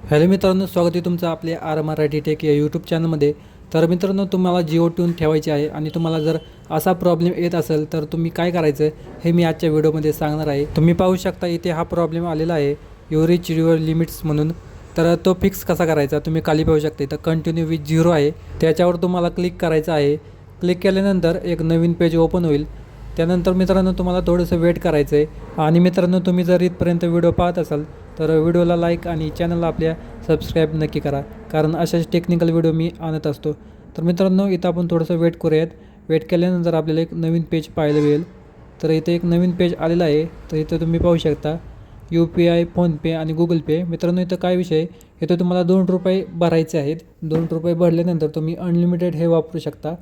Hello मित्रांनो, स्वागत आहे तुमचं आपल्या आर मराठी टेक या यूट्यूब चॅनलमध्ये. तर मित्रांनो, तुम्हाला जिओ ट्यून ठेवायची आहे आणि तुम्हाला जर असा प्रॉब्लेम येत असेल तर तुम्ही काय करायचं हे मी आजच्या व्हिडिओमध्ये सांगणार आहे. तुम्ही पाहू शकता इथे हा प्रॉब्लेम आलेला आहे, यू रीच युअर लिमिट्स म्हणून. तर तो फिक्स कसा करायचा तुम्ही खाली पाहू शकता. इथं कंटिन्यू विथ झिरो आहे, त्याच्यावर तुम्हाला क्लिक करायचं आहे. क्लिक केल्यानंतर एक नवीन पेज ओपन होईल. त्यानंतर मित्रांनो तुम्हाला थोडंसं वेट करायचं आहे. आणि मित्रांनो, तुम्ही जर इथपर्यंत व्हिडिओ पाहत असाल तर व्हिडिओला लाईक आणि चॅनलला आपल्या सबस्क्राईब नक्की करा, कारण अशाच टेक्निकल व्हिडिओ मी आणत असतो. तर मित्रांनो, इथं आपण थोडंसं वेट करूयात. वेट केल्यानंतर आपल्याला एक नवीन पेज पाहायला मिळेल. तर इथे एक नवीन पेज आलेलं आहे. तर इथं तुम्ही पाहू शकता UPI, फोनपे आणि गुगल पे. मित्रांनो, इथं काय विषय, इथं तुम्हाला ₹2 भरायचे आहेत. ₹2 भरल्यानंतर तुम्ही अनलिमिटेड हे वापरू शकता.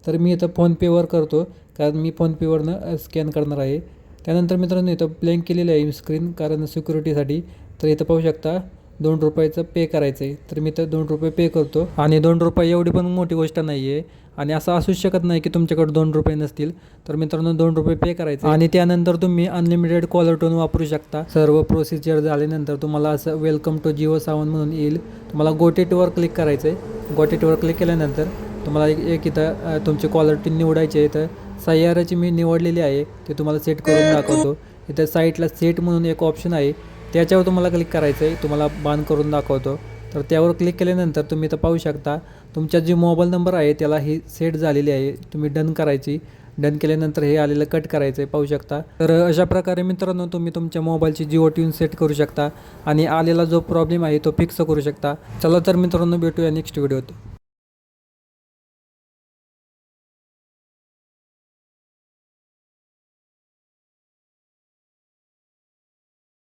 तर मी इथं फोनपेवर करतो, कारण मी फोनपेवरनं स्कॅन करणार आहे. त्यानंतर मित्रांनो, इथं ब्लँक केलेलं आहे स्क्रीन, कारण सिक्युरिटीसाठी. तर इथं पाहू शकता ₹2चं पे करायचं आहे. तर मी इथं ₹2 पे करतो. आणि ₹2 एवढी पण मोठी गोष्ट नाही आहे, आणि असं असूच शकत नाही की तुमच्याकडे ₹2 नसतील. तर मित्रांनो, ₹2 पे करायचे आणि त्यानंतर तुम्ही अनलिमिटेड कॉलर टोन वापरू शकता. सर्व प्रोसिजर झाल्यानंतर तुम्हाला असं वेलकम टू जिओ सावन म्हणून येईल. तुम्हाला गोट इटवर क्लिक करायचं आहे. गोट इटवर क्लिक केल्यानंतर तुम्हाला एक इथं तुमची कॉलर ट्यून निवडायची आहे. तर सह्याद्रीची मी निवडलेली आहे, ते तुम्हाला सेट करून दाखवतो. इथं साईटला सेट म्हणून एक ऑप्शन आहे, त्याच्यावर तुम्हाला क्लिक करायचं आहे. तुम्हाला बान करून दाखवतो. तर त्यावर क्लिक केल्यानंतर तुम्ही इथं पाहू शकता तुमचा जो मोबाईल नंबर आहे त्याला ही सेट झालेली आहे. तुम्ही डन करायची. डन केल्यानंतर हे आलेलं कट करायचं आहे, पाहू शकता. तर अशा प्रकारे मित्रांनो तुम्ही तुमच्या मोबाईलची जिओ ट्यून सेट करू शकता आणि आलेला जो प्रॉब्लेम आहे तो फिक्स करू शकता. चला तर मित्रांनो, भेटूया नेक्स्ट व्हिडिओत.